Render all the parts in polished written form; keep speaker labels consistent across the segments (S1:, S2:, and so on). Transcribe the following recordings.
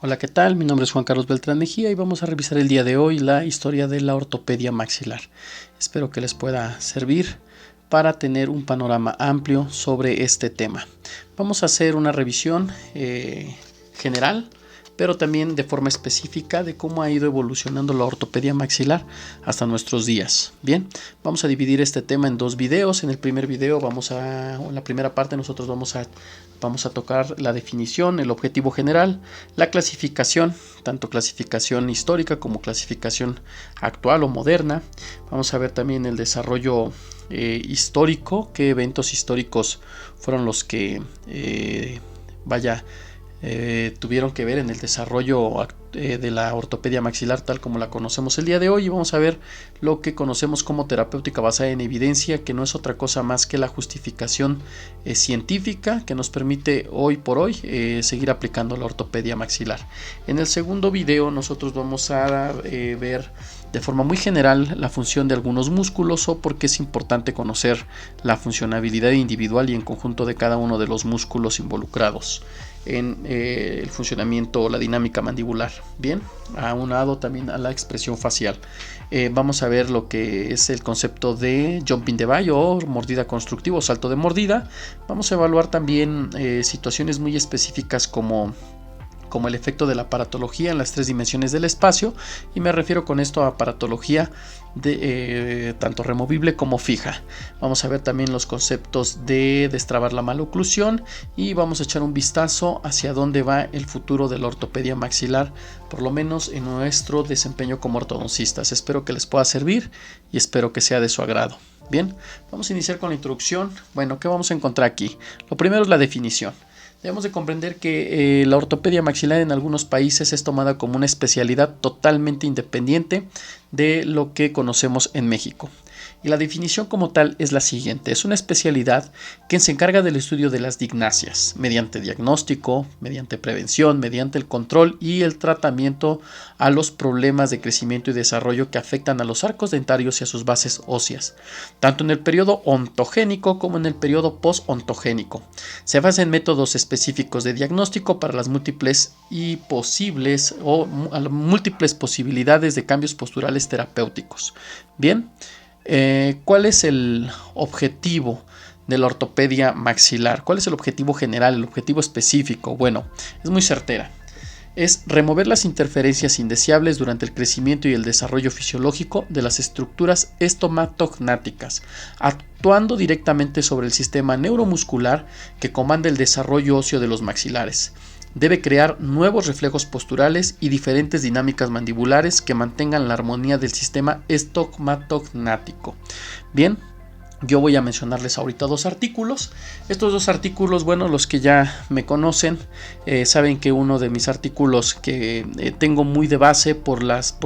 S1: Hola, ¿qué tal? Mi nombre es Juan Carlos Beltrán Mejía y vamos a revisar el día de hoy la historia de la ortopedia maxilar. Espero que les pueda servir para tener un panorama amplio sobre este tema. Vamos a hacer una revisión general, pero también de forma específica de cómo ha ido evolucionando la ortopedia maxilar hasta nuestros días. Bien, vamos a dividir este tema en dos videos. En el primer video en la primera parte nosotros vamos a tocar la definición, el objetivo general, la clasificación, tanto clasificación histórica como clasificación actual o moderna. Vamos a ver también el desarrollo histórico, qué eventos históricos fueron los que tuvieron que ver en el desarrollo de la ortopedia maxilar tal como la conocemos el día de hoy, y vamos a ver lo que conocemos como terapéutica basada en evidencia, que no es otra cosa más que la justificación científica que nos permite hoy por hoy seguir aplicando la ortopedia maxilar. En el segundo video nosotros vamos a ver de forma muy general la función de algunos músculos, o por qué es importante conocer la funcionabilidad individual y en conjunto de cada uno de los músculos involucrados en el funcionamiento o la dinámica mandibular. Bien, aunado también a la expresión facial. Vamos a ver lo que es el concepto de jumping the bite o mordida constructiva o salto de mordida. Vamos a evaluar también situaciones muy específicas como el efecto de la aparatología en las tres dimensiones del espacio, y me refiero con esto a aparatología tanto removible como fija. Vamos a ver también los conceptos de destrabar la maloclusión y vamos a echar un vistazo hacia dónde va el futuro de la ortopedia maxilar, por lo menos en nuestro desempeño como ortodoncistas. Espero que les pueda servir y espero que sea de su agrado. Bien, vamos a iniciar con la introducción. Bueno, ¿qué vamos a encontrar aquí? Lo primero es la definición. Debemos de comprender que la ortopedia maxilar en algunos países es tomada como una especialidad totalmente independiente de lo que conocemos en México. Y la definición como tal es la siguiente: es una especialidad que se encarga del estudio de las dignasias, mediante diagnóstico, mediante prevención, mediante el control y el tratamiento a los problemas de crecimiento y desarrollo que afectan a los arcos dentarios y a sus bases óseas, tanto en el periodo ontogénico como en el periodo postontogénico. Se basa en métodos específicos de diagnóstico para las múltiples posibilidades de cambios posturales terapéuticos. Bien, ¿cuál es el objetivo de la ortopedia maxilar? ¿Cuál es el objetivo general, el objetivo específico? Bueno, es muy certera. Es remover las interferencias indeseables durante el crecimiento y el desarrollo fisiológico de las estructuras estomatognáticas, actuando directamente sobre el sistema neuromuscular que comanda el desarrollo óseo de los maxilares. Debe crear nuevos reflejos posturales y diferentes dinámicas mandibulares que mantengan la armonía del sistema estomatognático. Bien, yo voy a mencionarles ahorita dos artículos. Estos dos artículos, bueno, los que ya me conocen saben que uno de mis artículos que tengo muy de base por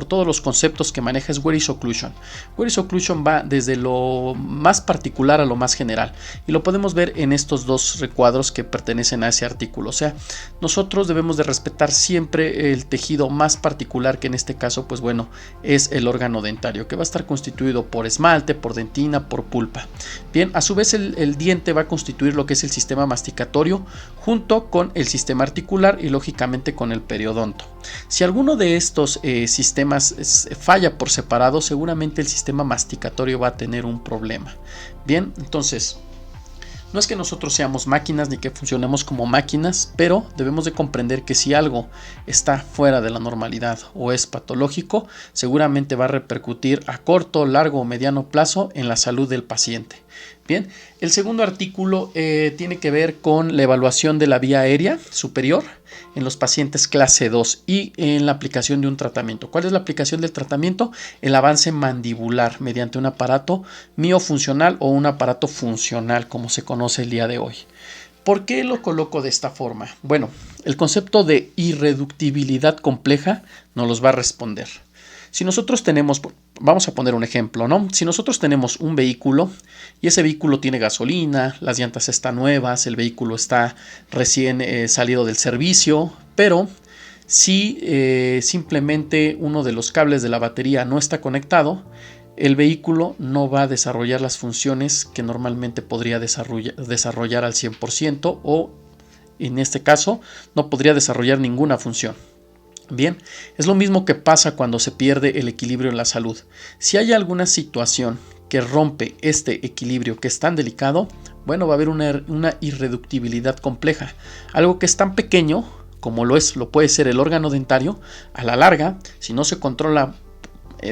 S1: todos los conceptos que maneja es Where is Occlusion. Where is Occlusion va desde lo más particular a lo más general, y lo podemos ver en estos dos recuadros que pertenecen a ese artículo. O sea, nosotros debemos de respetar siempre el tejido más particular, que en este caso, pues bueno, es el órgano dentario, que va a estar constituido por esmalte, por dentina, por pulpa. Bien, a su vez el diente va a constituir lo que es el sistema masticatorio junto con el sistema articular y lógicamente con el periodonto. Si alguno de estos sistemas falla por separado, seguramente el sistema masticatorio va a tener un problema. Bien, entonces no es que nosotros seamos máquinas ni que funcionemos como máquinas, pero debemos de comprender que si algo está fuera de la normalidad o es patológico, seguramente va a repercutir a corto, largo o mediano plazo en la salud del paciente. Bien, el segundo artículo tiene que ver con la evaluación de la vía aérea superior en los pacientes clase 2 y en la aplicación de un tratamiento. ¿Cuál es la aplicación del tratamiento? El avance mandibular mediante un aparato miofuncional o un aparato funcional, como se conoce el día de hoy. ¿Por qué lo coloco de esta forma? Bueno, el concepto de irreductibilidad compleja nos los va a responder. Si nosotros tenemos, vamos a poner un ejemplo, ¿no? Si nosotros tenemos un vehículo y ese vehículo tiene gasolina, las llantas están nuevas, el vehículo está recién salido del servicio, pero si simplemente uno de los cables de la batería no está conectado, el vehículo no va a desarrollar las funciones que normalmente podría desarrollar al 100%, o en este caso no podría desarrollar ninguna función. Bien, es lo mismo que pasa cuando se pierde el equilibrio en la salud. Si hay alguna situación que rompe este equilibrio que es tan delicado, bueno, va a haber una irreductibilidad compleja. Algo que es tan pequeño como lo puede ser el órgano dentario, a la larga, si no se controla,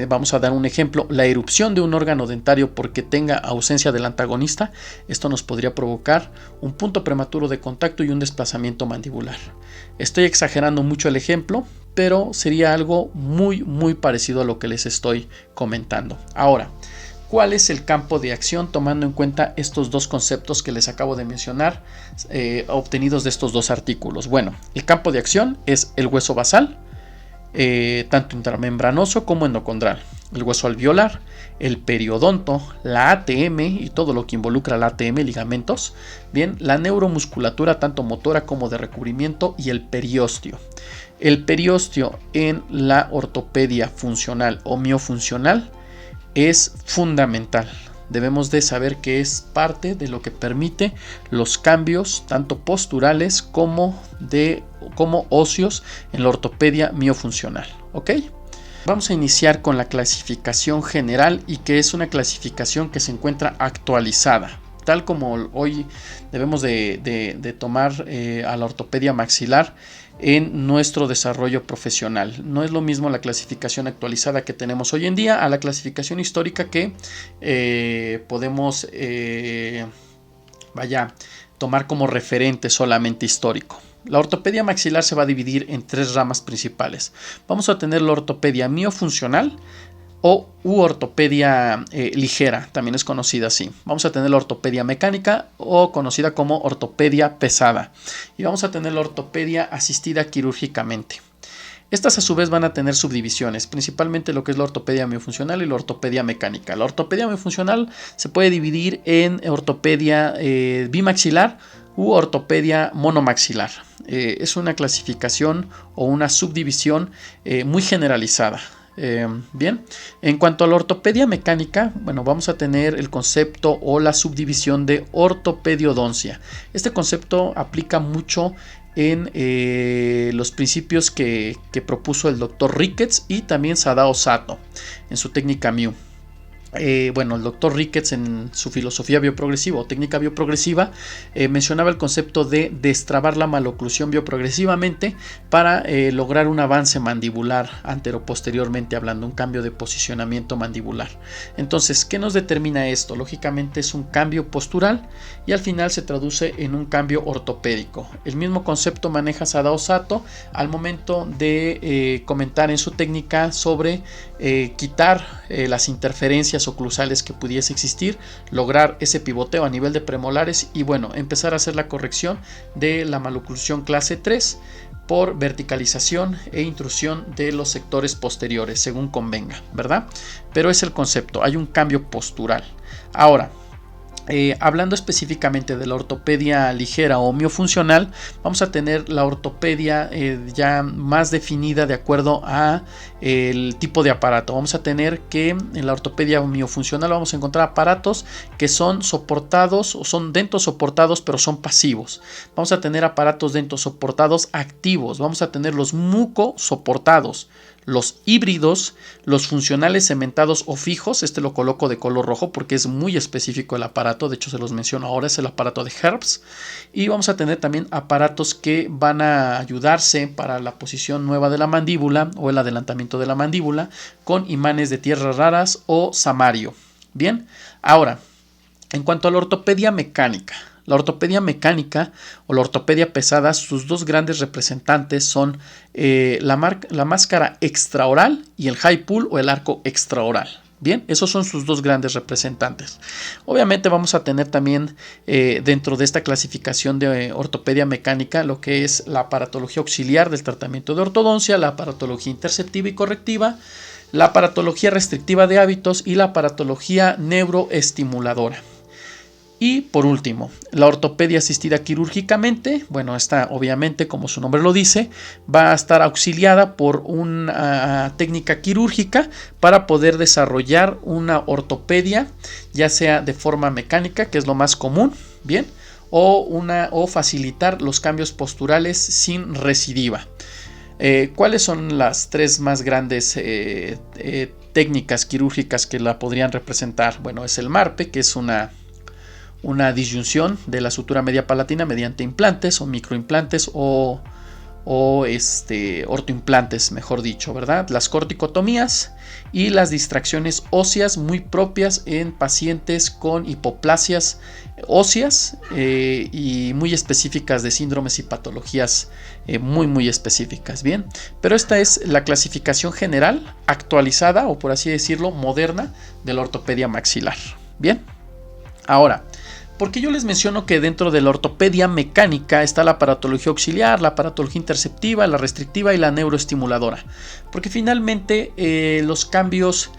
S1: vamos a dar un ejemplo, la erupción de un órgano dentario porque tenga ausencia del antagonista, esto nos podría provocar un punto prematuro de contacto y un desplazamiento mandibular. Estoy exagerando mucho el ejemplo, pero sería algo muy parecido a lo que les estoy comentando. Ahora, ¿cuál es el campo de acción tomando en cuenta estos dos conceptos que les acabo de mencionar, obtenidos de estos dos artículos? Bueno, el campo de acción es el hueso basal, tanto intramembranoso como endocondral, el hueso alveolar, el periodonto, la ATM y todo lo que involucra la ATM, ligamentos, bien, la neuromusculatura tanto motora como de recubrimiento y el periósteo. El periósteo en la ortopedia funcional o miofuncional es fundamental. Debemos de saber que es parte de lo que permite los cambios tanto posturales como óseos en la ortopedia miofuncional. ¿Ok? Vamos a iniciar con la clasificación general, y que es una clasificación que se encuentra actualizada, tal como hoy debemos de tomar a la ortopedia maxilar en nuestro desarrollo profesional. No es lo mismo la clasificación actualizada que tenemos hoy en día a la clasificación histórica que podemos tomar como referente solamente histórico. La ortopedia maxilar se va a dividir en tres ramas principales. Vamos a tener la ortopedia miofuncional u ortopedia ligera, también es conocida así. Vamos a tener la ortopedia mecánica o conocida como ortopedia pesada. Y vamos a tener la ortopedia asistida quirúrgicamente. Estas a su vez van a tener subdivisiones, principalmente lo que es la ortopedia miofuncional y la ortopedia mecánica. La ortopedia miofuncional se puede dividir en ortopedia bimaxilar u ortopedia monomaxilar. Es una clasificación o una subdivisión muy generalizada. Bien, en cuanto a la ortopedia mecánica, bueno, vamos a tener el concepto o la subdivisión de ortopediodoncia. Este concepto aplica mucho en los principios que propuso el Dr. Ricketts y también Sadao Sato en su técnica Mew. El Dr. Ricketts, en su filosofía bioprogresiva o técnica bioprogresiva, mencionaba el concepto de destrabar la maloclusión bioprogresivamente para lograr un avance mandibular antero-posteriormente hablando, un cambio de posicionamiento mandibular. Entonces, ¿qué nos determina esto? Lógicamente es un cambio postural y al final se traduce en un cambio ortopédico. El mismo concepto maneja Sadao Sato al momento de comentar en su técnica sobre quitar las interferencias oclusales que pudiese existir, lograr ese pivoteo a nivel de premolares y empezar a hacer la corrección de la maloclusión clase 3 por verticalización e intrusión de los sectores posteriores según convenga, ¿verdad? Pero es el concepto, hay un cambio postural. Ahora, hablando específicamente de la ortopedia ligera o miofuncional, vamos a tener la ortopedia ya más definida de acuerdo a el tipo de aparato. Vamos a tener que en la ortopedia miofuncional vamos a encontrar aparatos que son soportados o son dentos soportados pero son pasivos. Vamos a tener aparatos dentos soportados activos. Vamos a tener los muco soportados, los híbridos, los funcionales cementados o fijos. Este lo coloco de color rojo porque es muy específico el aparato, de hecho se los menciono ahora, es el aparato de Herbst. Y vamos a tener también aparatos que van a ayudarse para la posición nueva de la mandíbula o el adelantamiento de la mandíbula con imanes de tierras raras o samario. Bien, ahora, en cuanto a la ortopedia mecánica. La ortopedia mecánica o la ortopedia pesada, sus dos grandes representantes son la máscara extraoral y el high pull o el arco extraoral. Bien, esos son sus dos grandes representantes. Obviamente vamos a tener también dentro de esta clasificación de ortopedia mecánica lo que es la aparatología auxiliar del tratamiento de ortodoncia, la aparatología interceptiva y correctiva, la aparatología restrictiva de hábitos y la aparatología neuroestimuladora. Y por último, la ortopedia asistida quirúrgicamente, esta obviamente, como su nombre lo dice, va a estar auxiliada por una técnica quirúrgica para poder desarrollar una ortopedia, ya sea de forma mecánica, que es lo más común, bien, o facilitar los cambios posturales sin recidiva. ¿Cuáles son las tres más grandes técnicas quirúrgicas que la podrían representar? Bueno, es el MARPE, que es una disyunción de la sutura media palatina mediante implantes o microimplantes o ortoimplantes, mejor dicho, ¿verdad? Las corticotomías y las distracciones óseas muy propias en pacientes con hipoplasias óseas y muy específicas de síndromes y patologías muy específicas. Bien, pero esta es la clasificación general actualizada o por así decirlo moderna de la ortopedia maxilar. Bien, ahora, ¿por qué yo les menciono que dentro de la ortopedia mecánica está la aparatología auxiliar, la aparatología interceptiva, la restrictiva y la neuroestimuladora? Porque finalmente los cambios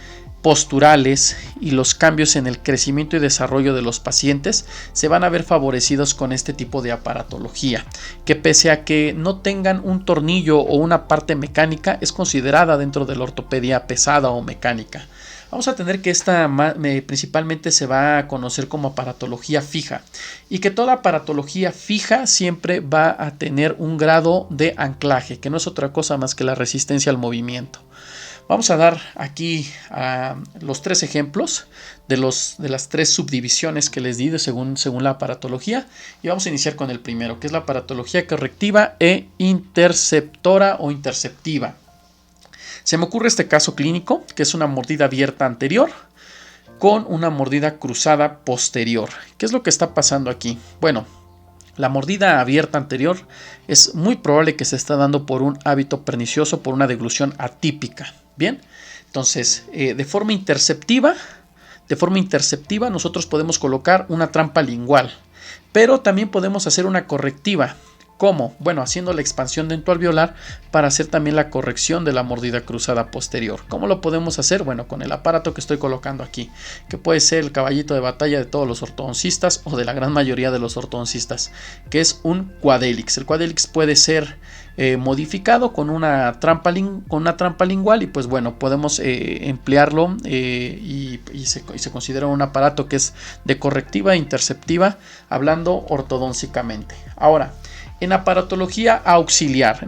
S1: posturales y los cambios en el crecimiento y desarrollo de los pacientes se van a ver favorecidos con este tipo de aparatología, que pese a que no tengan un tornillo o una parte mecánica, es considerada dentro de la ortopedia pesada o mecánica. Vamos a tener que esta principalmente se va a conocer como aparatología fija, y que toda aparatología fija siempre va a tener un grado de anclaje, que no es otra cosa más que la resistencia al movimiento. Vamos a dar aquí los tres ejemplos de las tres subdivisiones que les di según la aparatología, y vamos a iniciar con el primero, que es la aparatología correctiva e interceptora o interceptiva. Se me ocurre este caso clínico, que es una mordida abierta anterior con una mordida cruzada posterior. ¿Qué es lo que está pasando aquí? Bueno, la mordida abierta anterior es muy probable que se está dando por un hábito pernicioso, por una deglución atípica. Bien, entonces de forma interceptiva nosotros podemos colocar una trampa lingual, pero también podemos hacer una correctiva. ¿Cómo? Bueno, haciendo la expansión dentoalveolar para hacer también la corrección de la mordida cruzada posterior. ¿Cómo lo podemos hacer? Bueno, con el aparato que estoy colocando aquí, que puede ser el caballito de batalla de todos los ortodoncistas o de la gran mayoría de los ortodoncistas, que es un Quadelix. El Quadelix puede ser modificado con una trampa lingual, y pues bueno, podemos emplearlo y se considera un aparato que es de correctiva e interceptiva, hablando ortodóncicamente. Ahora, en aparatología auxiliar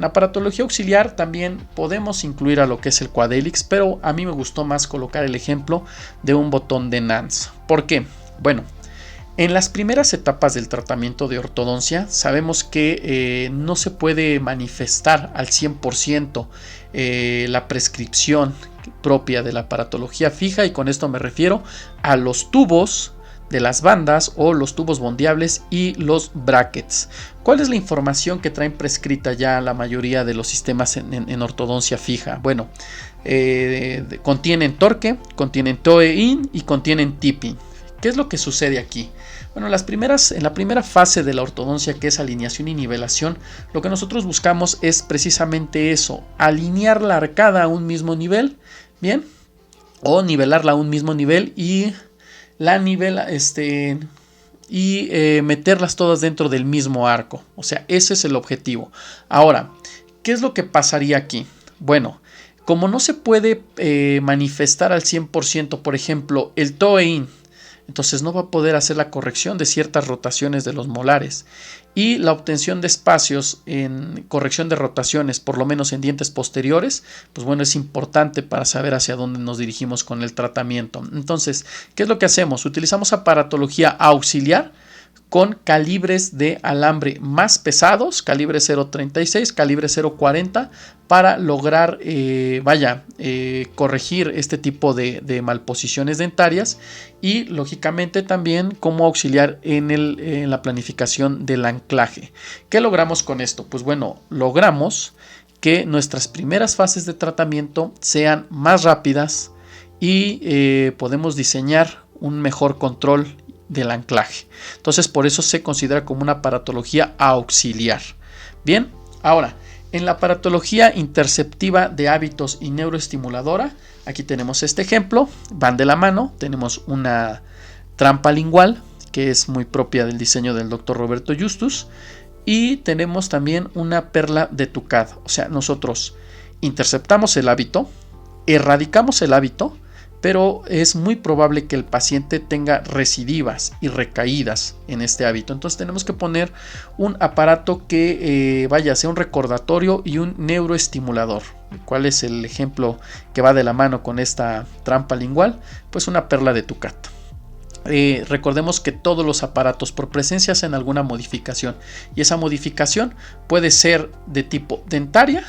S1: también podemos incluir a lo que es el Quadelix, pero a mí me gustó más colocar el ejemplo de un botón de Nance. ¿Por qué? Bueno, en las primeras etapas del tratamiento de ortodoncia sabemos que no se puede manifestar al 100% la prescripción propia de la aparatología fija, y con esto me refiero a los tubos de las bandas o los tubos bondeables y los brackets. ¿Cuál es la información que traen prescrita ya la mayoría de los sistemas en ortodoncia fija? Bueno, contienen torque, contienen toe-in y contienen tip-in. ¿Qué es lo que sucede aquí? Bueno, en la primera fase de la ortodoncia, que es alineación y nivelación, lo que nosotros buscamos es precisamente eso: alinear la arcada a un mismo nivel, bien, o nivelarla a un mismo nivel y meterlas todas dentro del mismo arco. O sea, ese es el objetivo. Ahora, ¿qué es lo que pasaría aquí? Bueno, como no se puede manifestar al 100%, por ejemplo, el toe-in, entonces no va a poder hacer la corrección de ciertas rotaciones de los molares, y la obtención de espacios en corrección de rotaciones, por lo menos en dientes posteriores, pues bueno, es importante para saber hacia dónde nos dirigimos con el tratamiento. Entonces, ¿qué es lo que hacemos? Utilizamos aparatología auxiliar con calibres de alambre más pesados, calibre 0.36, calibre 0.40, para lograr corregir este tipo de malposiciones dentarias, y lógicamente también como auxiliar en la planificación del anclaje. ¿Qué logramos con esto? Pues bueno, logramos que nuestras primeras fases de tratamiento sean más rápidas y podemos diseñar un mejor control del anclaje. Entonces, por eso se considera como una aparatología auxiliar. Bien, ahora, en la aparatología interceptiva de hábitos y neuroestimuladora, aquí tenemos este ejemplo, van de la mano. Tenemos una trampa lingual, que es muy propia del diseño del Dr. Roberto Justus, y tenemos también una perla de Tucad. O sea, nosotros interceptamos el hábito, erradicamos el hábito, pero es muy probable que el paciente tenga recidivas y recaídas en este hábito. Entonces tenemos que poner un aparato que sea un recordatorio y un neuroestimulador. ¿Cuál es el ejemplo que va de la mano con esta trampa lingual? Pues una perla de Tucat. Recordemos que todos los aparatos por presencia hacen alguna modificación, y esa modificación puede ser de tipo dentaria,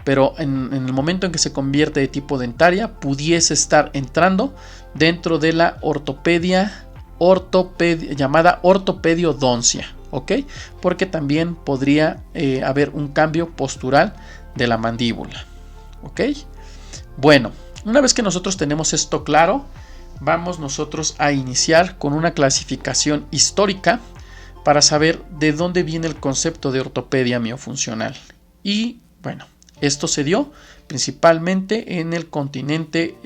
S1: pero en el momento en que se convierte de tipo dentaria pudiese estar entrando dentro de la ortopedia llamada ortopediodoncia, ¿ok? Porque también podría haber un cambio postural de la mandíbula, ¿ok? Bueno, una vez que nosotros tenemos esto claro, vamos nosotros a iniciar con una clasificación histórica para saber de dónde viene el concepto de ortopedia miofuncional. Y bueno, esto se dio principalmente en el continente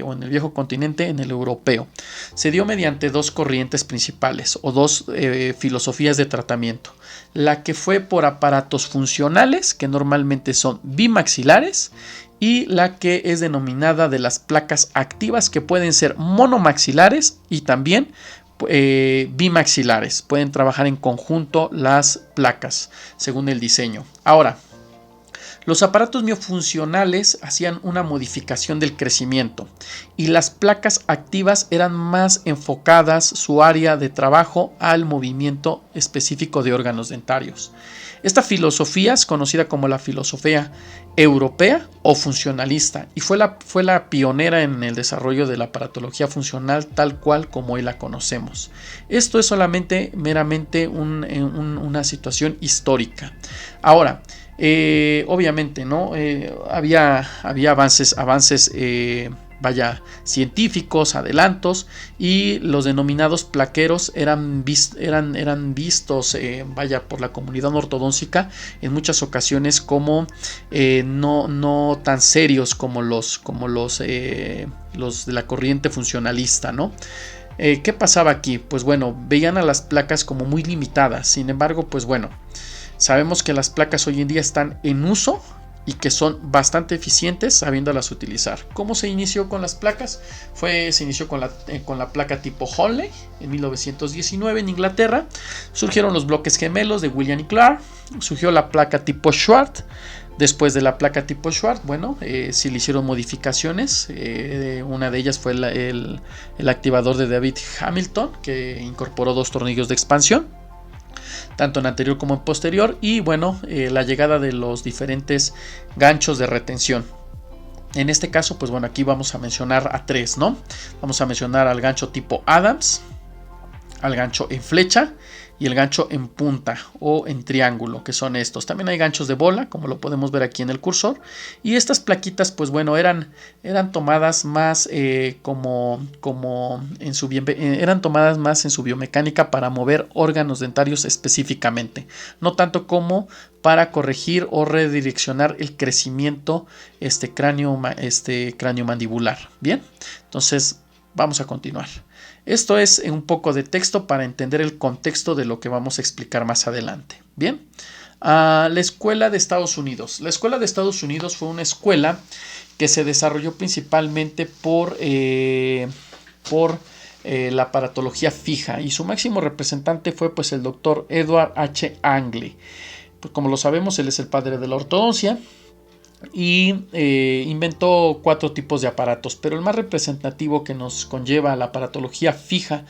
S1: o en el viejo continente, en el europeo. Se dio mediante dos corrientes principales o dos filosofías de tratamiento. La que fue por aparatos funcionales, que normalmente son bimaxilares, y la que es denominada de las placas activas, que pueden ser monomaxilares y también bimaxilares. Pueden trabajar en conjunto las placas según el diseño. Ahora, los aparatos miofuncionales hacían una modificación del crecimiento y las placas activas eran más enfocadas su área de trabajo al movimiento específico de órganos dentarios. Esta filosofía es conocida como la filosofía europea o funcionalista y fue la pionera en el desarrollo de la aparatología funcional tal cual como hoy la conocemos. Esto es solamente meramente una situación histórica. Ahora, obviamente, ¿no? Había avances científicos, adelantos, y los denominados plaqueros eran vistos por la comunidad ortodóntica en muchas ocasiones como no tan serios como los de la corriente funcionalista, ¿no? ¿Qué pasaba aquí? Pues bueno, veían a las placas como muy limitadas. Sin embargo, pues bueno, sabemos que las placas hoy en día están en uso y que son bastante eficientes sabiéndolas utilizar. ¿Cómo se inició con las placas? Se inició con la placa tipo Honley en 1919 en Inglaterra. Surgieron los bloques gemelos de William y Clark. Surgió la placa tipo Schwartz. Después de la placa tipo Schwartz, bueno, sí le hicieron modificaciones. Una de ellas fue el activador de David Hamilton, que incorporó 2 tornillos de expansión, tanto en anterior como en posterior, y bueno, la llegada de los diferentes ganchos de retención. En este caso, pues bueno, aquí vamos a mencionar a 3, ¿no? Vamos a mencionar al gancho tipo Adams, al gancho en flecha y el gancho en punta o en triángulo, que son estos. También hay ganchos de bola, como lo podemos ver aquí en el cursor, y estas plaquitas, pues bueno, eran tomadas más eran tomadas más en su biomecánica para mover órganos dentarios específicamente, no tanto como para corregir o redireccionar el crecimiento cráneo mandibular. Bien, entonces vamos a continuar. Esto es un poco de texto para entender el contexto de lo que vamos a explicar más adelante. Bien, la Escuela de Estados Unidos. La Escuela de Estados Unidos fue una escuela que se desarrolló principalmente por la aparatología fija, y su máximo representante fue pues el doctor Edward H. Angle. Pues, como lo sabemos, él es el padre de la ortodoncia y inventó 4 tipos de aparatos, pero el más representativo que nos conlleva a la aparatología fija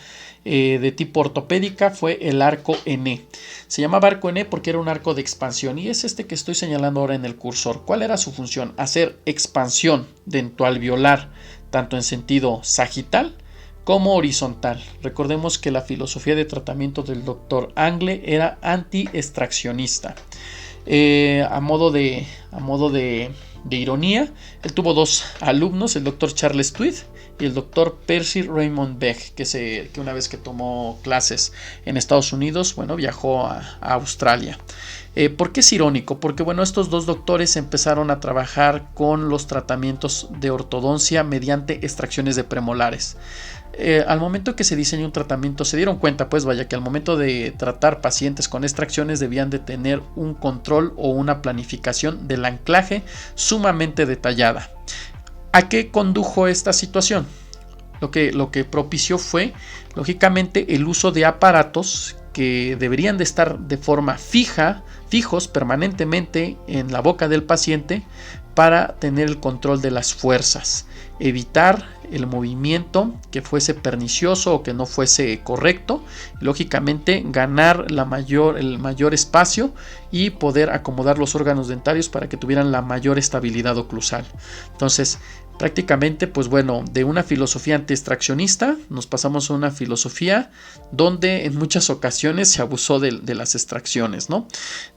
S1: de tipo ortopédica fue el arco N. Se llamaba arco N porque era un arco de expansión, y es este que estoy señalando ahora en el cursor. ¿Cuál era su función? Hacer expansión dentoalveolar, tanto en sentido sagital como horizontal. Recordemos que la filosofía de tratamiento del doctor Angle era anti-extraccionista. A modo de ironía, él tuvo 2 alumnos, el doctor Charles Tweed y el doctor Percy Raymond Beck, que una vez que tomó clases en Estados Unidos, bueno, viajó a Australia. ¿Por qué es irónico? Porque bueno, estos 2 doctores empezaron a trabajar con los tratamientos de ortodoncia mediante extracciones de premolares. Al momento que se diseñó un tratamiento, se dieron cuenta, pues vaya, que al momento de tratar pacientes con extracciones debían de tener un control o una planificación del anclaje sumamente detallada. ¿A qué condujo esta situación? Lo que propició fue, lógicamente, el uso de aparatos que deberían de estar de forma fijos permanentemente en la boca del paciente para tener el control de las fuerzas, evitar el movimiento que fuese pernicioso o que no fuese correcto, y lógicamente ganar el mayor espacio y poder acomodar los órganos dentarios para que tuvieran la mayor estabilidad oclusal. Entonces, prácticamente, pues bueno, de una filosofía anti-extraccionista nos pasamos a una filosofía donde en muchas ocasiones se abusó de las extracciones, ¿no?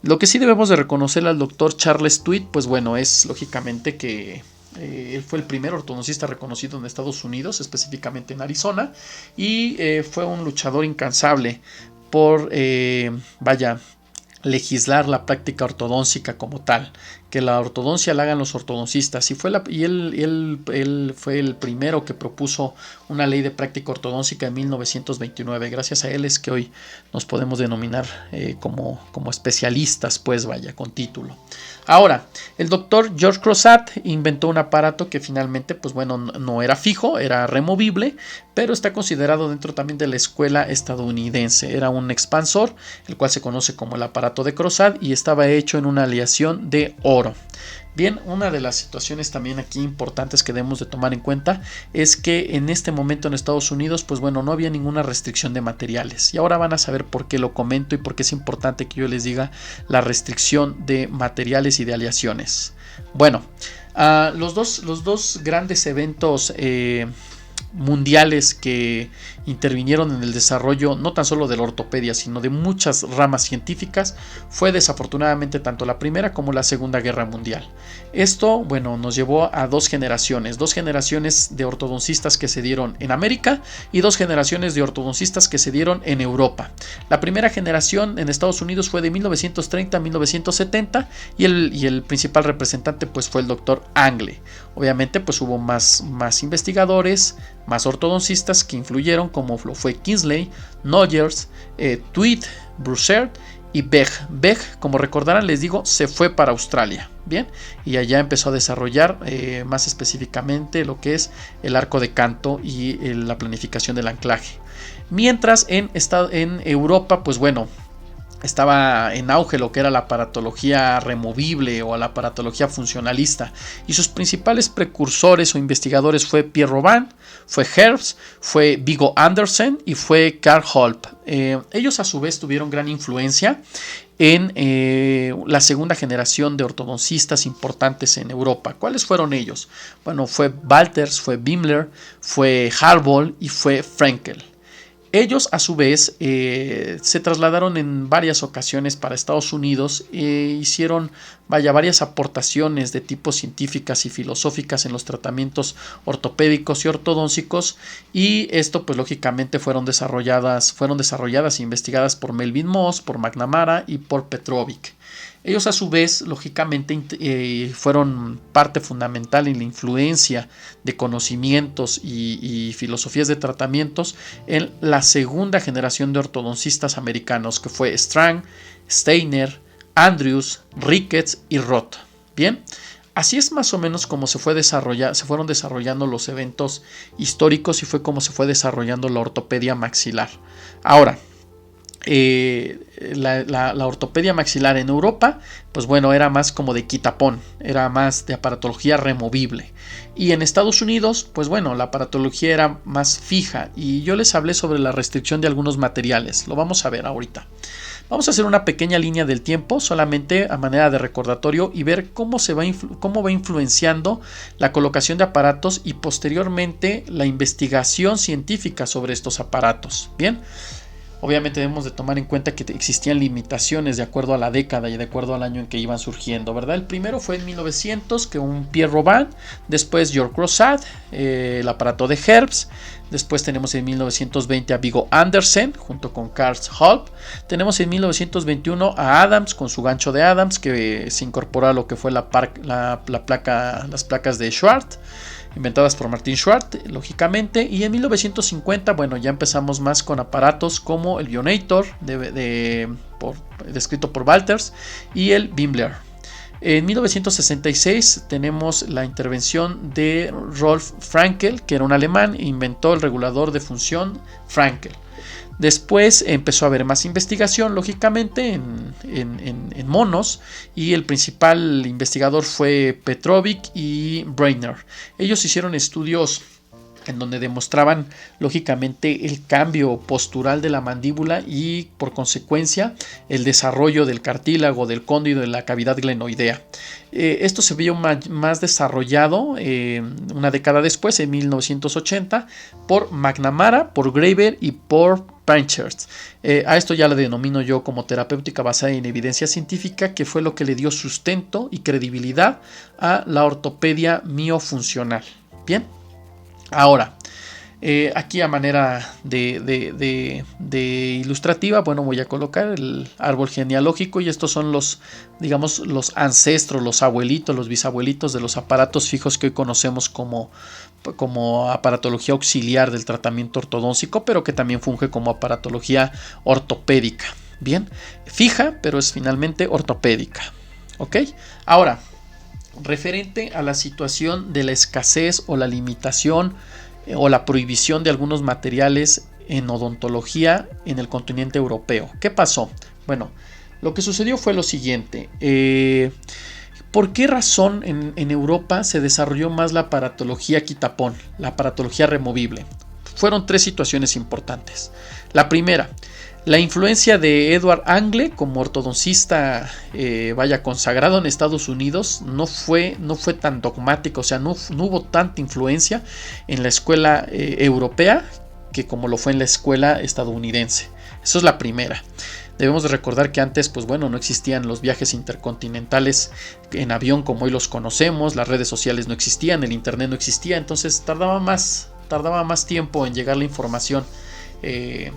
S1: Lo que sí debemos de reconocer al doctor Charles Tweed, pues bueno, es lógicamente que él fue el primer ortodoncista reconocido en Estados Unidos, específicamente en Arizona, y fue un luchador incansable por, legislar la práctica ortodóntica como tal, que la ortodoncia la hagan los ortodoncistas, y él fue el primero que propuso una ley de práctica ortodóntica en 1929. Gracias a él es que hoy nos podemos denominar como especialistas, pues vaya, con título. Ahora, el doctor George Crosat inventó un aparato que finalmente, pues bueno, no era fijo, era removible, pero está considerado dentro también de la escuela estadounidense. Era un expansor, el cual se conoce como el aparato de Crosat, y estaba hecho en una aleación de oro. Bien, una de las situaciones también aquí importantes que debemos de tomar en cuenta es que en este momento en Estados Unidos, pues bueno, no había ninguna restricción de materiales, y ahora van a saber por qué lo comento y por qué es importante que yo les diga la restricción de materiales y de aleaciones. Bueno, los dos grandes eventos mundiales que intervinieron en el desarrollo no tan solo de la ortopedia, sino de muchas ramas científicas, fue desafortunadamente tanto la Primera como la Segunda Guerra Mundial. Esto, bueno, nos llevó a dos generaciones de ortodoncistas que se dieron en América y dos generaciones de ortodoncistas que se dieron en Europa. La primera generación en Estados Unidos fue de 1930 a 1970 y el principal representante pues fue el doctor Angle. Obviamente pues hubo más investigadores, más ortodoncistas que influyeron, como lo fue Kingsley, Noyers, Tweed, Broussard y Begg. Begg, como recordarán, les digo, se fue para Australia. Bien, y allá empezó a desarrollar más específicamente lo que es el arco de canto y la planificación del anclaje. Mientras en Europa, pues bueno, estaba en auge lo que era la aparatología removible o la aparatología funcionalista, y sus principales precursores o investigadores fue Pierre Robin, fue Herbst, fue Viggo Andersen y fue Carl Holp. Ellos a su vez tuvieron gran influencia en la segunda generación de ortodoncistas importantes en Europa. ¿Cuáles fueron ellos? Bueno, fue Walters, fue Bimler, fue Harbold y fue Frenkel. Ellos a su vez se trasladaron en varias ocasiones para Estados Unidos e hicieron varias aportaciones de tipo científicas y filosóficas en los tratamientos ortopédicos y ortodóncicos, y esto pues lógicamente fueron desarrolladas e investigadas por Melvin Moss, por McNamara y por Petrovic. Ellos a su vez, lógicamente, fueron parte fundamental en la influencia de conocimientos y filosofías de tratamientos en la segunda generación de ortodoncistas americanos, que fue Strang, Steiner, Andrews, Ricketts y Roth. Bien, así es más o menos como se fueron desarrollando los eventos históricos y fue como se fue desarrollando la ortopedia maxilar. Ahora, la ortopedia maxilar en Europa, pues bueno, era más como de quitapón, era más de aparatología removible, y en Estados Unidos, pues bueno, la aparatología era más fija, y yo les hablé sobre la restricción de algunos materiales. Lo vamos a ver ahorita. Vamos a hacer una pequeña línea del tiempo, solamente a manera de recordatorio, y ver cómo va influenciando la colocación de aparatos y posteriormente la investigación científica sobre estos aparatos. Bien. Obviamente debemos de tomar en cuenta que existían limitaciones de acuerdo a la década y de acuerdo al año en que iban surgiendo, ¿verdad? El primero fue en 1900, que un Pierre Robin, después George Crosat, el aparato de Herbst, después tenemos en 1920 a Viggo Andersen junto con Carl Holp, tenemos en 1921 a Adams con su gancho de Adams, que se incorporó a lo que fue las placas de Schwartz, inventadas por Martin Schwartz, lógicamente, y en 1950, bueno, ya empezamos más con aparatos como el Bionator, descrito por Walters, y el Bimler. En 1966 tenemos la intervención de Rolf Fraenkel, que era un alemán, e inventó el regulador de función Fraenkel. Después empezó a haber más investigación, lógicamente, en monos, y el principal investigador fue Petrovic y Breiner. Ellos hicieron estudios en donde demostraban lógicamente el cambio postural de la mandíbula y por consecuencia el desarrollo del cartílago, del cóndilo, de la cavidad glenoidea. Esto se vio más desarrollado una década después, en 1980, por McNamara, por Graeber y por Pankhurst. A esto ya le denomino yo como terapéutica basada en evidencia científica, que fue lo que le dio sustento y credibilidad a la ortopedia miofuncional. Bien. Ahora, aquí a manera de ilustrativa, bueno, voy a colocar el árbol genealógico, y estos son los, digamos, los ancestros, los abuelitos, los bisabuelitos de los aparatos fijos que hoy conocemos como aparatología auxiliar del tratamiento ortodóntico, pero que también funge como aparatología ortopédica. Bien, fija, pero es finalmente ortopédica. ¿Ok? Ahora, referente a la situación de la escasez o la limitación o la prohibición de algunos materiales en odontología en el continente europeo. ¿Qué pasó? Bueno, lo que sucedió fue lo siguiente. ¿Por qué razón en Europa se desarrolló más la aparatología quitapón, la aparatología removible? Fueron tres situaciones importantes. La primera, la influencia de Edward Angle como ortodoncista consagrado en Estados Unidos no fue tan dogmático, o sea, no hubo tanta influencia en la escuela europea que como lo fue en la escuela estadounidense. Eso es la primera. Debemos de recordar que antes, pues bueno, no existían los viajes intercontinentales en avión como hoy los conocemos, las redes sociales no existían, el internet no existía, entonces tardaba más tiempo en llegar la información de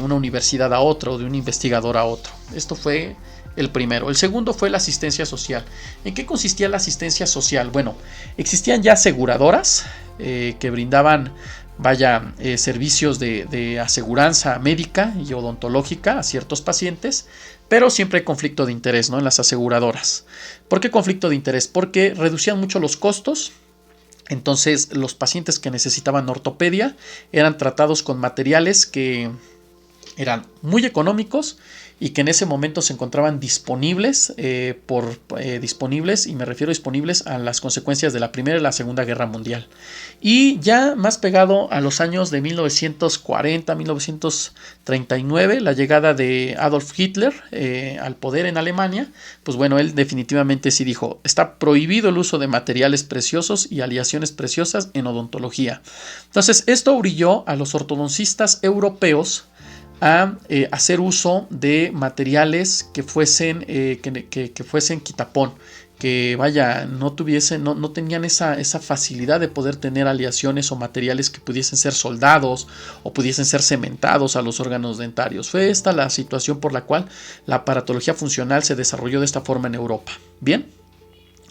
S1: una universidad a otra o de un investigador a otro. Esto fue el primero. El segundo fue la asistencia social. ¿En qué consistía la asistencia social? Bueno, existían ya aseguradoras que brindaban servicios de aseguranza médica y odontológica a ciertos pacientes, pero siempre hay conflicto de interés, ¿no? En las aseguradoras. ¿Por qué conflicto de interés? Porque reducían mucho los costos. Entonces los pacientes que necesitaban ortopedia eran tratados con materiales que eran muy económicos y que en ese momento se encontraban disponibles, disponibles, y me refiero disponibles a las consecuencias de la Primera y la Segunda Guerra Mundial. Y ya más pegado a los años de 1940-1939, la llegada de Adolf Hitler al poder en Alemania, pues bueno, él definitivamente sí dijo, está prohibido el uso de materiales preciosos y aleaciones preciosas en odontología. Entonces esto orilló a los ortodoncistas europeos a hacer uso de materiales que fuesen quitapón, que no tenían esa facilidad de poder tener aleaciones o materiales que pudiesen ser soldados o pudiesen ser cementados a los órganos dentarios. Fue esta la situación por la cual la aparatología funcional se desarrolló de esta forma en Europa. Bien,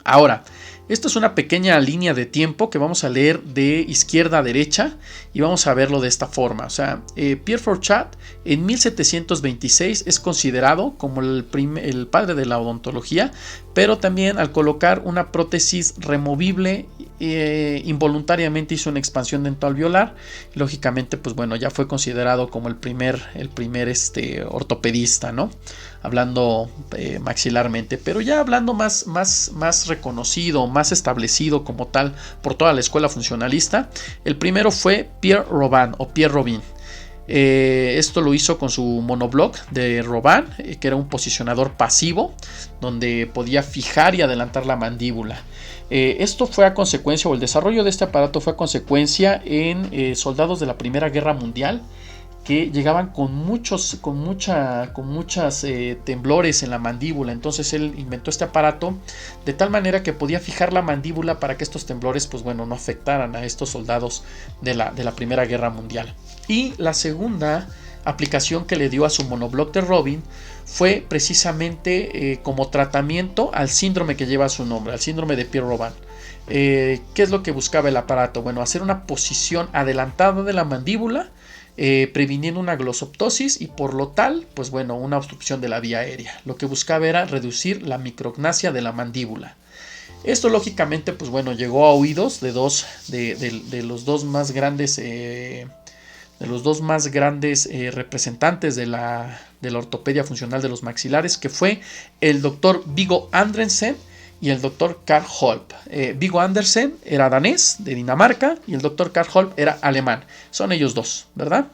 S1: ahora, esto es una pequeña línea de tiempo que vamos a leer de izquierda a derecha y vamos a verlo de esta forma. O sea, Pierre Fourcade en 1726 es considerado como el padre de la odontología, pero también al colocar una prótesis removible involuntariamente hizo una expansión dental alveolar. Lógicamente, pues bueno, ya fue considerado como el primer ortopedista, ¿no? Hablando maxilarmente, pero ya hablando más reconocido, más establecido como tal por toda la escuela funcionalista, el primero fue Pierre Robin. Esto lo hizo con su monobloc de Robin, que era un posicionador pasivo donde podía fijar y adelantar la mandíbula. Esto fue a consecuencia, o el desarrollo de este aparato fue a consecuencia en soldados de la Primera Guerra Mundial que llegaban con muchos temblores en la mandíbula. Entonces él inventó este aparato de tal manera que podía fijar la mandíbula para que estos temblores, pues bueno, no afectaran a estos soldados de la Primera Guerra Mundial. Y la segunda aplicación que le dio a su monobloc de Robin fue precisamente como tratamiento al síndrome que lleva su nombre, al síndrome de Pierre Robin. ¿Qué es lo que buscaba el aparato? Bueno, hacer una posición adelantada de la mandíbula previniendo una glosoptosis y por lo tal, pues bueno, una obstrucción de la vía aérea. Lo que buscaba era reducir la micrognasia de la mandíbula. Esto lógicamente, pues bueno, llegó a oídos de los dos más grandes representantes de la ortopedia funcional de los maxilares, que fue el doctor Viggo Andersen y el doctor Carl Holp. Viggo Andersen era danés, de Dinamarca, y el doctor Carl Holp era alemán. Son ellos dos, ¿verdad?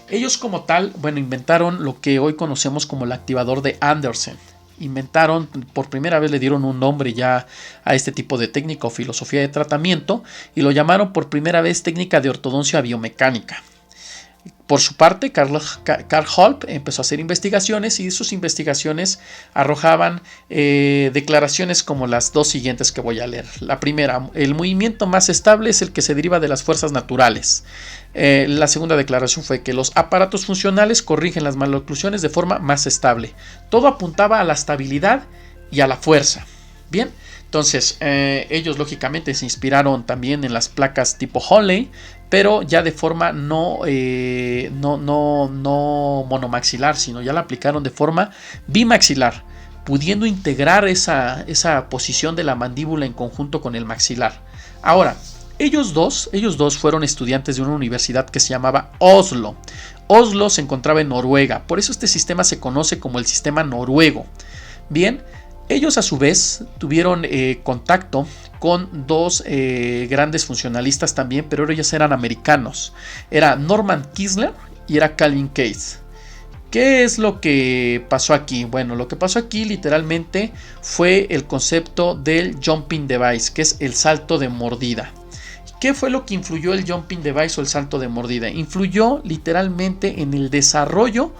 S1: Ellos como tal, bueno, inventaron lo que hoy conocemos como el activador de Andersen. Inventaron, por primera vez le dieron un nombre ya a este tipo de técnica o filosofía de tratamiento y lo llamaron por primera vez técnica de ortodoncia biomecánica. Por su parte, Carl Holp empezó a hacer investigaciones y sus investigaciones arrojaban declaraciones como las dos siguientes que voy a leer. La primera, el movimiento más estable es el que se deriva de las fuerzas naturales. La segunda declaración fue que los aparatos funcionales corrigen las maloclusiones de forma más estable. Todo apuntaba a la estabilidad y a la fuerza. Bien, entonces ellos lógicamente se inspiraron también en las placas tipo Honley, pero ya de forma no monomaxilar, sino ya la aplicaron de forma bimaxilar, pudiendo integrar esa posición de la mandíbula en conjunto con el maxilar. Ahora, ellos dos fueron estudiantes de una universidad que se llamaba Oslo. Oslo se encontraba en Noruega, por eso este sistema se conoce como el sistema noruego. Bien, ellos a su vez tuvieron contacto con dos grandes funcionalistas también, pero ellos eran americanos. Era Norman Kiesler y era Calvin Case. ¿Qué es lo que pasó aquí? Bueno, lo que pasó aquí literalmente fue el concepto del jumping device, que es el salto de mordida. ¿Qué fue lo que influyó el jumping device o el salto de mordida? Influyó literalmente en el desarrollo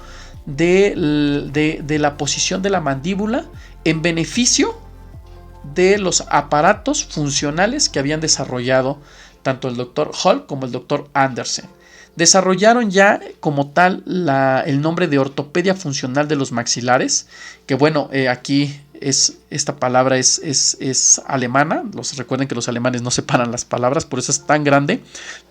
S1: de la posición de la mandíbula en beneficio de los aparatos funcionales que habían desarrollado tanto el Dr. Hall como el Dr. Andersen. Desarrollaron ya como tal el nombre de ortopedia funcional de los maxilares, que bueno, aquí esta palabra es alemana. Recuerden que los alemanes no separan las palabras, por eso es tan grande,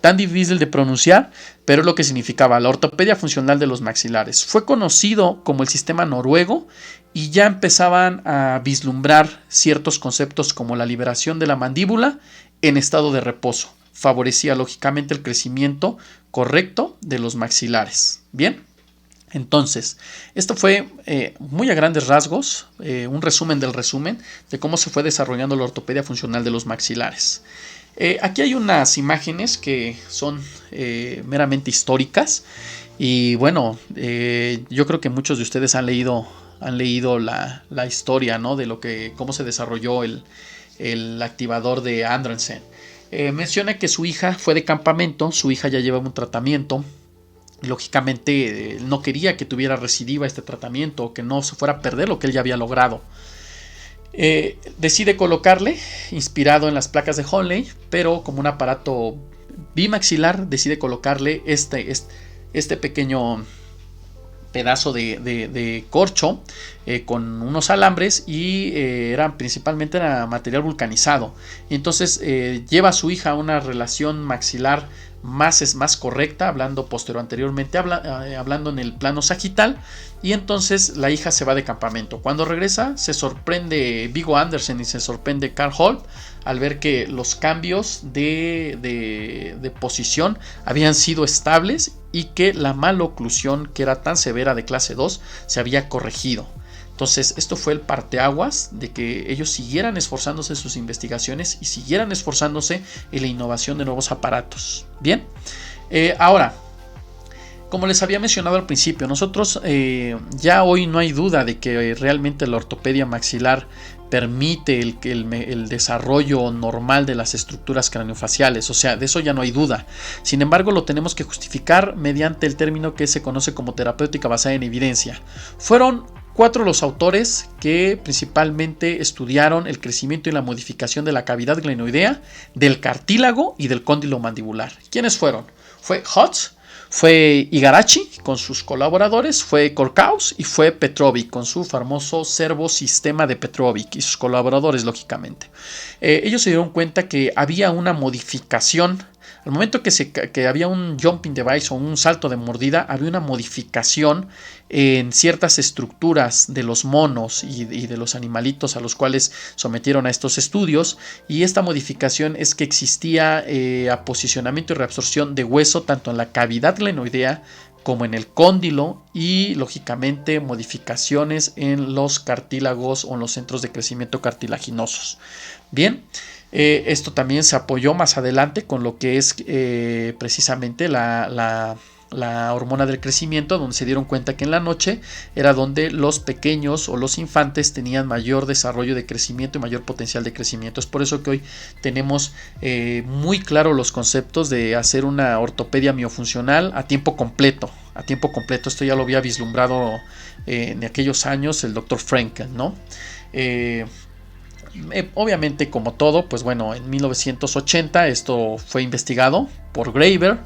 S1: tan difícil de pronunciar, pero es lo que significaba la ortopedia funcional de los maxilares. Fue conocido como el sistema noruego y ya empezaban a vislumbrar ciertos conceptos como la liberación de la mandíbula en estado de reposo. Favorecía lógicamente el crecimiento correcto de los maxilares. Bien, entonces, esto fue muy a grandes rasgos, un resumen del resumen de cómo se fue desarrollando la ortopedia funcional de los maxilares. Aquí hay unas imágenes que son meramente históricas y bueno, yo creo que muchos de ustedes han leído la historia, ¿no? De cómo se desarrolló el activador de Andersen. Menciona que su hija fue de campamento, su hija ya llevaba un tratamiento. Lógicamente no quería que tuviera recidiva este tratamiento o que no se fuera a perder lo que él ya había logrado. Decide colocarle, inspirado en las placas de Honley, pero como un aparato bimaxilar, decide colocarle este pequeño pedazo de corcho con unos alambres y principalmente era material vulcanizado. Entonces lleva a su hija a una relación maxilar más correcta, hablando anteriormente, hablando en el plano sagital, y entonces la hija se va de campamento. Cuando regresa se sorprende Viggo Andersen y se sorprende Carl Holp al ver que los cambios de posición habían sido estables y que la maloclusión, que era tan severa de clase 2, se había corregido. Entonces esto fue el parteaguas de que ellos siguieran esforzándose en sus investigaciones y siguieran esforzándose en la innovación de nuevos aparatos. Bien, ahora, como les había mencionado al principio, nosotros ya hoy no hay duda de que realmente la ortopedia maxilar permite el desarrollo normal de las estructuras craneofaciales, o sea, de eso ya no hay duda. Sin embargo, lo tenemos que justificar mediante el término que se conoce como terapéutica basada en evidencia. Fueron 4 los autores que principalmente estudiaron el crecimiento y la modificación de la cavidad glenoidea, del cartílago y del cóndilo mandibular. ¿Quiénes fueron? Fue Hotz, fue Igarashi con sus colaboradores, fue Korkaus y fue Petrovic con su famoso servosistema de Petrovic y sus colaboradores, lógicamente. Ellos se dieron cuenta que había una modificación Al momento que había un jumping device o un salto de mordida, había una modificación en ciertas estructuras de los monos y de los animalitos a los cuales sometieron a estos estudios, y esta modificación es que existía aposicionamiento y reabsorción de hueso tanto en la cavidad glenoidea como en el cóndilo, y lógicamente modificaciones en los cartílagos o en los centros de crecimiento cartilaginosos. Bien, esto también se apoyó más adelante con lo que es precisamente la hormona del crecimiento, donde se dieron cuenta que en la noche era donde los pequeños o los infantes tenían mayor desarrollo de crecimiento y mayor potencial de crecimiento. Es por eso que hoy tenemos muy claro los conceptos de hacer una ortopedia miofuncional a tiempo completo. A tiempo completo, esto ya lo había vislumbrado en aquellos años el Dr. Franken, ¿no? Obviamente, como todo, pues bueno, en 1980 esto fue investigado por Graeber.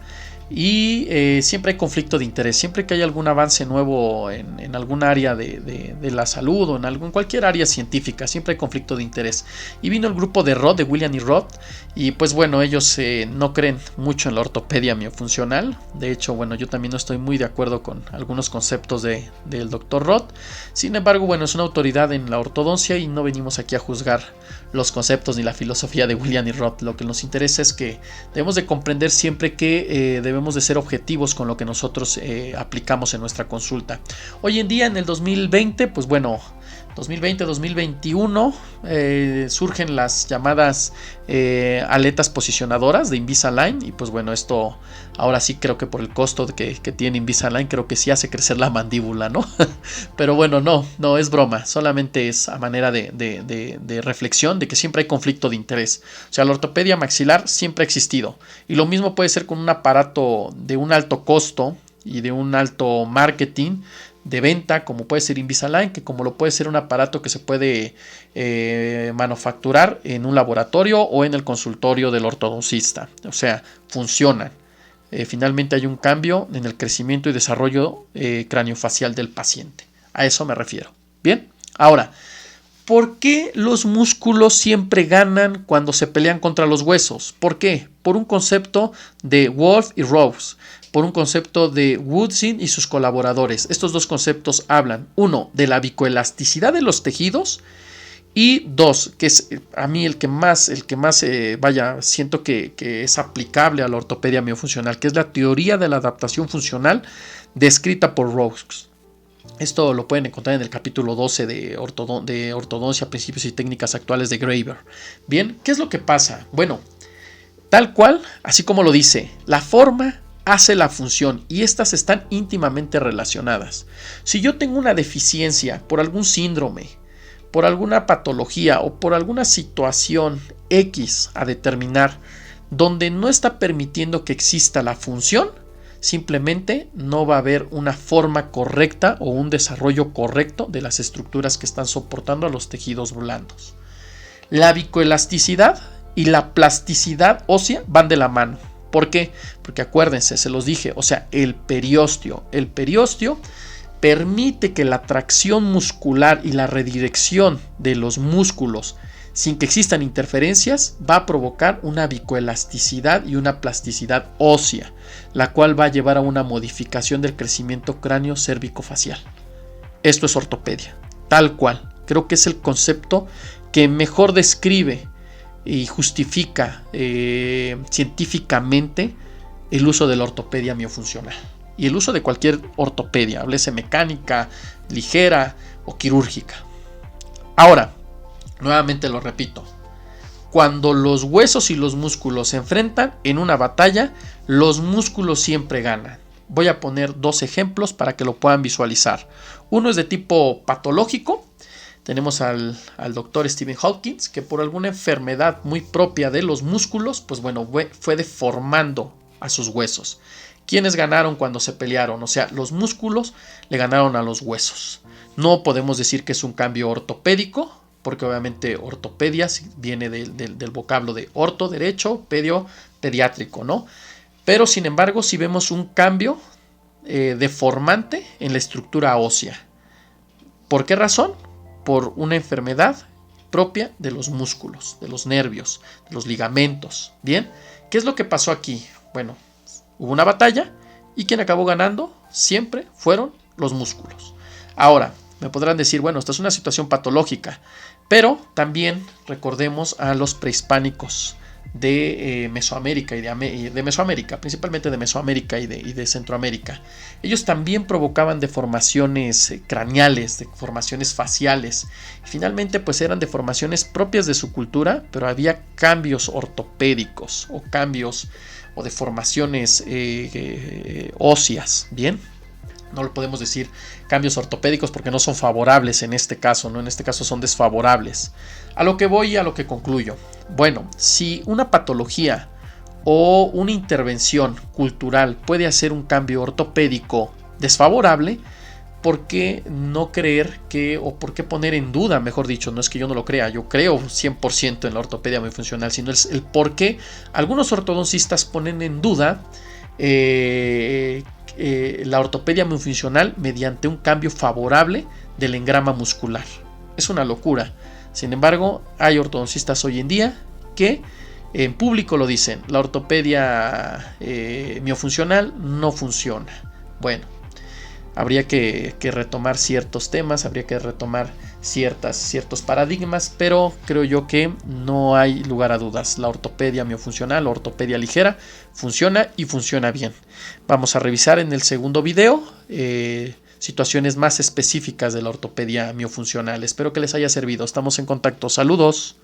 S1: Y siempre hay conflicto de interés, siempre que hay algún avance nuevo en algún área de la salud o en cualquier área científica, siempre hay conflicto de interés. Y vino el grupo de Roth, de William y Roth, y pues bueno, ellos no creen mucho en la ortopedia miofuncional. De hecho, bueno, yo también no estoy muy de acuerdo con algunos conceptos del Dr. Roth. Sin embargo, bueno, es una autoridad en la ortodoncia y no venimos aquí a juzgar los conceptos ni la filosofía de William y Roth. Lo que nos interesa es que debemos de comprender siempre que debemos de ser objetivos con lo que nosotros aplicamos en nuestra consulta. Hoy en día, en el 2020, pues bueno, 2020-2021 surgen las llamadas aletas posicionadoras de Invisalign, y pues bueno, esto ahora sí creo que por el costo que tiene Invisalign, creo que sí hace crecer la mandíbula, ¿no? Pero bueno, no es broma, solamente es a manera de reflexión de que siempre hay conflicto de interés. O sea, la ortopedia maxilar siempre ha existido, y lo mismo puede ser con un aparato de un alto costo y de un alto marketing de venta, como puede ser Invisalign, que como lo puede ser un aparato que se puede manufacturar en un laboratorio o en el consultorio del ortodoncista. O sea, funcionan. Finalmente hay un cambio en el crecimiento y desarrollo craniofacial del paciente. A eso me refiero. Bien, ahora, ¿por qué los músculos siempre ganan cuando se pelean contra los huesos? ¿Por qué? Por un concepto de Wolf y Rose, por un concepto de Woodside y sus colaboradores. Estos dos conceptos hablan, uno, de la vicoelasticidad de los tejidos, y dos, que es a mí el que más siento que es aplicable a la ortopedia miofuncional, que es la teoría de la adaptación funcional descrita por Rose. Esto lo pueden encontrar en el capítulo 12 de Ortodoncia, Principios y Técnicas Actuales de Graeber. Bien, ¿qué es lo que pasa? Bueno, tal cual, así como lo dice, la forma hace la función, y estas están íntimamente relacionadas. Si yo tengo una deficiencia por algún síndrome, por alguna patología o por alguna situación X a determinar donde no está permitiendo que exista la función, simplemente no va a haber una forma correcta o un desarrollo correcto de las estructuras que están soportando a los tejidos blandos. La vicoelasticidad y la plasticidad ósea van de la mano. ¿Por qué? Porque acuérdense, se los dije, o sea, el periósteo permite que la tracción muscular y la redirección de los músculos sin que existan interferencias va a provocar una vicoelasticidad y una plasticidad ósea, la cual va a llevar a una modificación del crecimiento cráneo cérvico-facial. Esto es ortopedia, tal cual. Creo que es el concepto que mejor describe y justifica científicamente el uso de la ortopedia miofuncional y el uso de cualquier ortopedia, háblese mecánica, ligera o quirúrgica. Ahora, nuevamente lo repito, cuando los huesos y los músculos se enfrentan en una batalla, los músculos siempre ganan. Voy a poner dos ejemplos para que lo puedan visualizar. Uno es de tipo patológico. Tenemos al doctor Stephen Hawkins, que por alguna enfermedad muy propia de los músculos, pues bueno, fue deformando a sus huesos. ¿Quiénes ganaron cuando se pelearon? O sea, los músculos le ganaron a los huesos. No podemos decir que es un cambio ortopédico, porque obviamente ortopedia viene del vocablo de orto, derecho, pedio, pediátrico, ¿no? Pero sin embargo, si vemos un cambio deformante en la estructura ósea. ¿Por qué razón? Por una enfermedad propia de los músculos, de los nervios, de los ligamentos. Bien, ¿qué es lo que pasó aquí? Bueno, hubo una batalla y quien acabó ganando siempre fueron los músculos. Ahora, me podrán decir, bueno, esta es una situación patológica, pero también recordemos a los prehispánicos de Mesoamérica y de Mesoamérica, principalmente de Mesoamérica y de Centroamérica. Ellos también provocaban deformaciones craneales, deformaciones faciales. Finalmente, pues eran deformaciones propias de su cultura, pero había cambios ortopédicos o cambios o deformaciones óseas, ¿bien? No lo podemos decir cambios ortopédicos porque no son favorables en este caso, ¿no? En este caso son desfavorables. A lo que voy y a lo que concluyo. Bueno, si una patología o una intervención cultural puede hacer un cambio ortopédico desfavorable, ¿por qué no creer que, o por qué poner en duda, mejor dicho, no es que yo no lo crea, yo creo 100% en la ortopedia miofuncional, sino el por qué algunos ortodoncistas ponen en duda la ortopedia miofuncional mediante un cambio favorable del engrama muscular? Es una locura. Sin embargo, hay ortodoncistas hoy en día que en público lo dicen: la ortopedia miofuncional no funciona. Bueno, habría que retomar ciertos temas, habría que retomar ciertos paradigmas, pero creo yo que no hay lugar a dudas. La ortopedia miofuncional, la ortopedia ligera, funciona y funciona bien. Vamos a revisar en el segundo video situaciones más específicas de la ortopedia miofuncional. Espero que les haya servido. Estamos en contacto. Saludos.